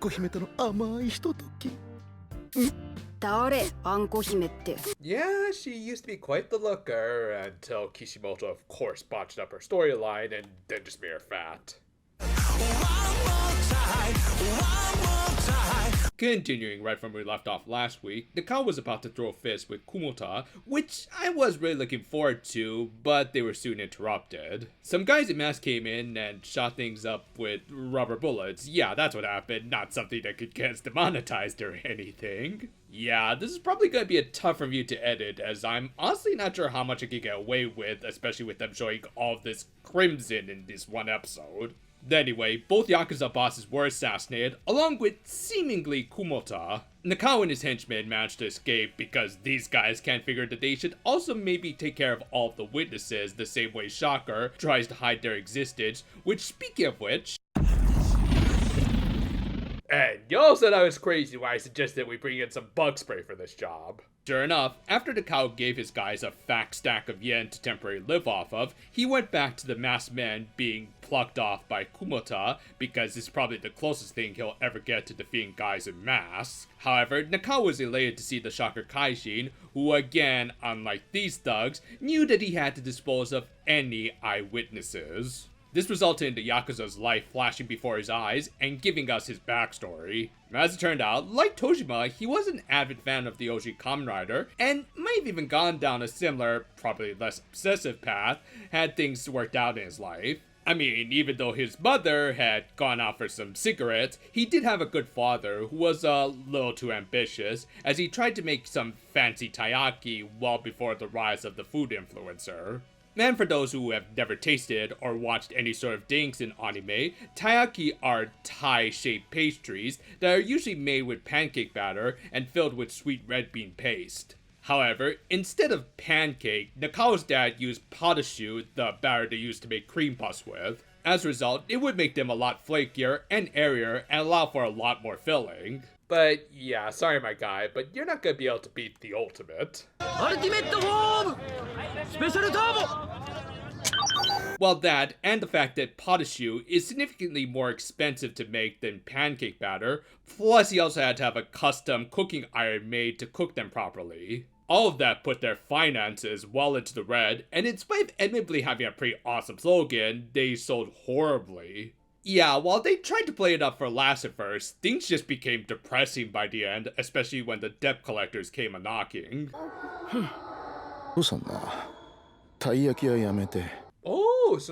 こ姫との甘いひととき。誰あんこ姫って。 Yeah, she used to be quite the looker until Kishimoto of course botched up her storyline and then just made her fat. Continuing right from where we left off last week, Nakao was about to throw a fist with Kumota, which I was really looking forward to, but they were soon interrupted. Some guys in masks came in and shot things up with rubber bullets. Yeah, that's what happened, not something that could get us demonetized or anything. Yeah, this is probably going to be a tough review to edit, as I'm honestly not sure how much I could get away with, especially with them showing all of this crimson in this one episode. Anyway, both Yakuza bosses were assassinated, along with seemingly Kumota. Nakao and his henchmen managed to escape because these guys can't figure that they should also maybe take care of all of the witnesses the same way Shocker tries to hide their existence, which, speaking of which... And y'all said I was crazy when I suggested we bring in some bug spray for this job. Sure enough, after Nakao gave his guys a fat stack of yen to temporarily live off of, he went back to the masked men being plucked off by Kumota because it's probably the closest thing he'll ever get to defeating guys in masks. However, Nakao was elated to see the Shocker Kaijin, who again, unlike these thugs, knew that he had to dispose of any eyewitnesses. This resulted in the Yakuza's life flashing before his eyes and giving us his backstory. As it turned out, like Tojima, he was an avid fan of the OG Kamen Rider, and might have even gone down a similar, probably less obsessive path, had things worked out in his life. I mean, even though his mother had gone out for some cigarettes, he did have a good father who was a little too ambitious, as he tried to make some fancy taiyaki well before the rise of the food influencer. And for those who have never tasted or watched any sort of dinks in anime, taiyaki are Thai-shaped pastries that are usually made with pancake batter and filled with sweet red bean paste. However, instead of pancake, Nakao's dad used potashu, the batter they used to make cream puffs with. As a result, it would make them a lot flakier and airier and allow for a lot more filling. But yeah, sorry my guy, but you're not gonna be able to beat the ultimate. Ultimate form! Special turbo! Well, that, and the fact that potashu is significantly more expensive to make than pancake batter, plus he also had to have a custom cooking iron made to cook them properly. All of that put their finances well into the red, and in spite of admittedly having a pretty awesome slogan, they sold horribly. Yeah, while they tried to play it up for laughs at first, things just became depressing by the end, especially when the debt collectors came a-knocking. Oh, so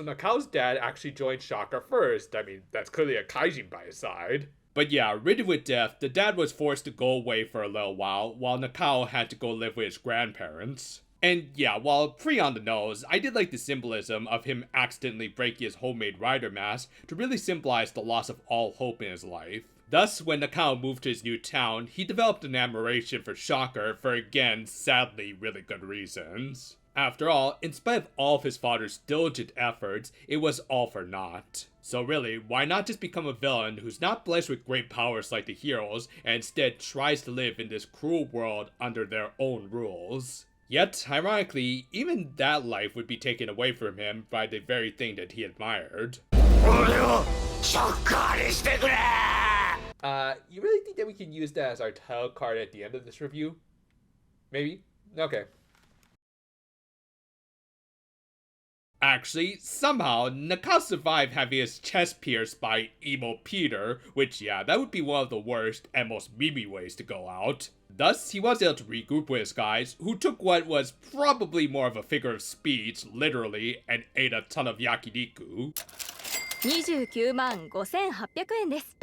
Nakao's dad actually joined Shocker first. I mean, that's clearly a kaijin by his side. But yeah, ridden with death, the dad was forced to go away for a little while Nakao had to go live with his grandparents. And yeah, while pretty on the nose, I did like the symbolism of him accidentally breaking his homemade rider mask to really symbolize the loss of all hope in his life. Thus, when Nakao moved to his new town, he developed an admiration for Shocker for again, sadly, really good reasons. After all, in spite of all of his father's diligent efforts, it was all for naught. So really, why not just become a villain who's not blessed with great powers like the heroes, and instead tries to live in this cruel world under their own rules? Yet, ironically, even that life would be taken away from him by the very thing that he admired. You really think that we can use that as our title card at the end of this review? Maybe? Okay. Actually, somehow, Nakao survived having his chest pierced by Emo Peter, which yeah, that would be one of the worst and most meme ways to go out. Thus, he was able to regroup with his guys, who took what was probably more of a figure of speech, literally, and ate a ton of yakiniku. 29,500円です。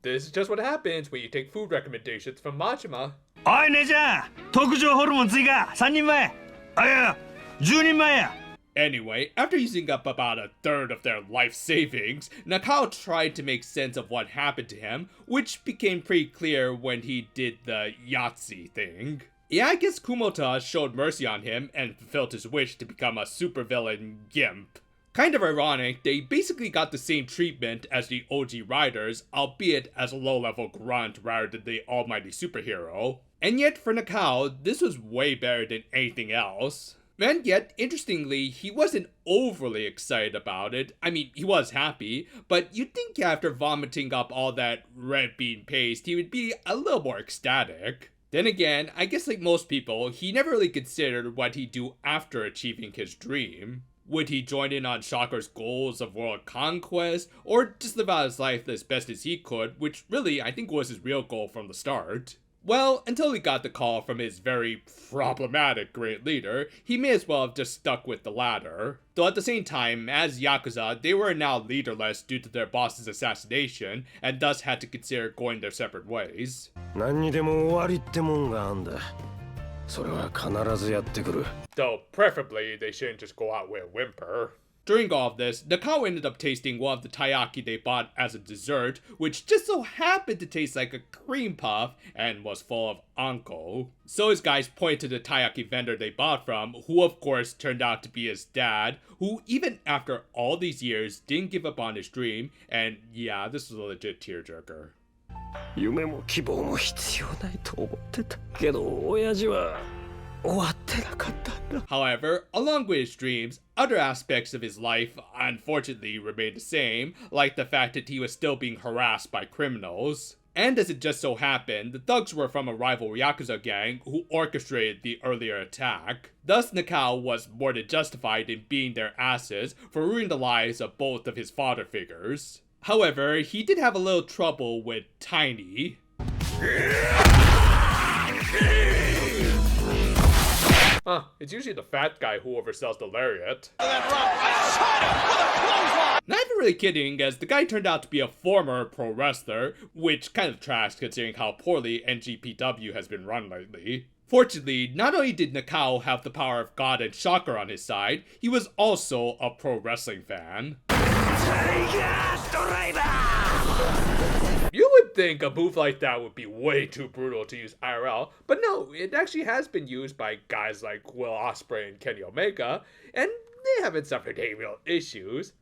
This is just what happens when you take food recommendations from Majima. おい姉ちゃん、特上ホルモン追加3人前。あ、いや、10人前や。 Anyway, after using up about a third of their life savings, Nakao tried to make sense of what happened to him, which became pretty clear when he did the Yahtzee thing. Yeah, I guess Kumota showed mercy on him and fulfilled his wish to become a supervillain gimp. Kind of ironic, they basically got the same treatment as the OG Riders, albeit as a low-level grunt rather than the almighty superhero. And yet for Nakao, this was way better than anything else. And yet, interestingly, he wasn't overly excited about it. I mean, he was happy, but you'd think after vomiting up all that red bean paste, he would be a little more ecstatic. Then again, I guess like most people, he never really considered what he'd do after achieving his dream. Would he join in on Shocker's goals of world conquest, or just live out his life as best as he could, which really I think was his real goal from the start? Well, until he got the call from his very problematic great leader, he may as well have just stuck with the latter. Though at the same time, as Yakuza, they were now leaderless due to their boss's assassination, and thus had to consider going their separate ways. 何にでも終わりってもんがあんだ。それは必ずやってくる。 Though preferably they shouldn't just go out with a whimper. During all of this, Nakao ended up tasting one of the taiyaki they bought as a dessert, which just so happened to taste like a cream puff and was full of anko. So his guys point to the taiyaki vendor they bought from, who of course turned out to be his dad, who even after all these years didn't give up on his dream, and yeah, this was a legit tearjerker. 夢も希望も必要ないと思ってたけど親父は終わってなかったんだ。 However, along with his dreams, other aspects of his life unfortunately remained the same, like the fact that he was still being harassed by criminals. And as it just so happened, the thugs were from a rival Yakuza gang who orchestrated the earlier attack. Thus, Nakao was more than justified in beating their asses for ruining the lives of both of his father figures. However, he did have a little trouble with Tiny. It's usually the fat guy who oversells the lariat. Not even really kidding, as the guy turned out to be a former pro wrestler, which kind of tracks considering how poorly NGPW has been run lately. Fortunately, not only did Nakao have the power of God and Shocker on his side, he was also a pro wrestling fan. You would think a move like that would be way too brutal to use IRL, but no, it actually has been used by guys like Will Ospreay and Kenny Omega, and they haven't suffered any real issues.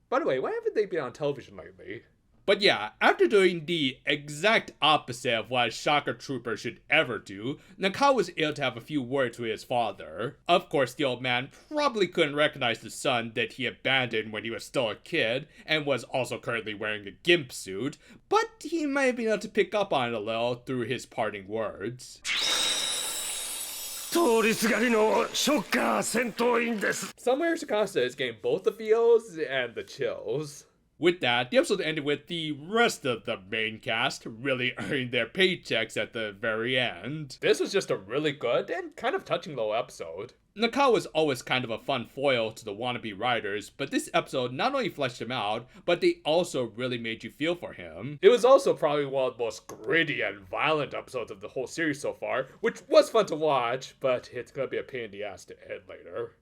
By the way, why haven't they been on television lately? But yeah, after doing the exact opposite of what a Shocker Trooper should ever do, Nakao was able to have a few words with his father. Of course, the old man probably couldn't recognize the son that he abandoned when he was still a kid, and was also currently wearing a gimp suit, but he might have been able to pick up on it a little through his parting words. 通りすがりのショッカー戦闘員です。 Somewhere Sakasa is getting both the feels and the chills. With that, the episode ended with the rest of the main cast really earning their paychecks at the very end. This was just a really good and kind of touching little episode. Nakao was always kind of a fun foil to the wannabe riders, but this episode not only fleshed him out, but they also really made you feel for him. It was also probably one of the most gritty and violent episodes of the whole series so far, which was fun to watch, but it's gonna be a pain in the ass to edit later.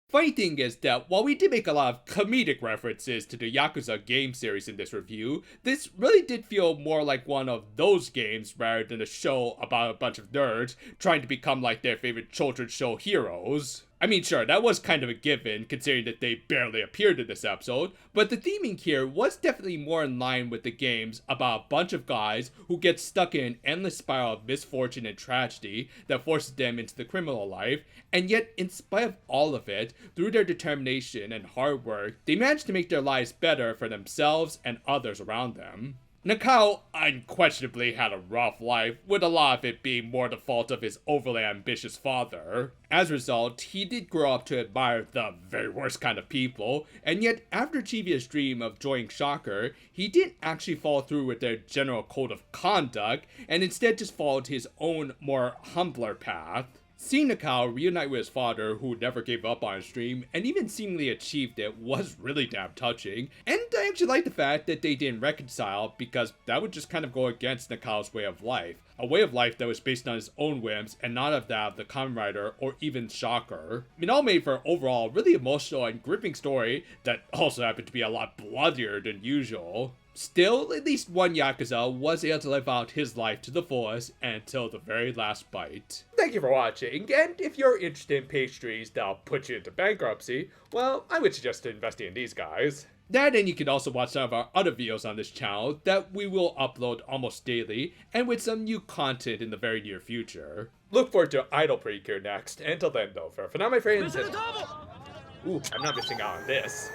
Funny thing is that while we did make a lot of comedic references to the Yakuza game series in this review, this really did feel more like one of those games rather than a show about a bunch of nerds trying to become like their favorite children's show heroes. I mean, sure, that was kind of a given, considering that they barely appeared in this episode, but the theming here was definitely more in line with the games about a bunch of guys who get stuck in an endless spiral of misfortune and tragedy that forces them into the criminal life, and yet, in spite of all of it, through their determination and hard work, they manage to make their lives better for themselves and others around them. Nakao unquestionably had a rough life, with a lot of it being more the fault of his overly ambitious father. As a result, he did grow up to admire the very worst kind of people, and yet after achieving his dream of joining Shocker, he didn't actually follow through with their general code of conduct, and instead just followed his own more humbler path. Seeing Nakao reunite with his father, who never gave up on his dream, and even seemingly achieved it, was really damn touching, and I actually like the fact that they didn't reconcile, because that would just kind of go against Nakao's way of life. A way of life that was based on his own whims, and not of that of the Kamen Rider, or even Shocker. It all made for an overall really emotional and gripping story that also happened to be a lot bloodier than usual. Still, at least one Yakuza was able to live out his life to the fullest until the very last bite. Thank you for watching, and if you're interested in pastries that'll put you into bankruptcy, well, I would suggest investing in these guys. That, and you can also watch some of our other videos on this channel that we will upload almost daily, and with some new content in the very near future. Look forward to Idol Precure next. Until then, though, for now, my friends. Ooh, I'm not missing out on this.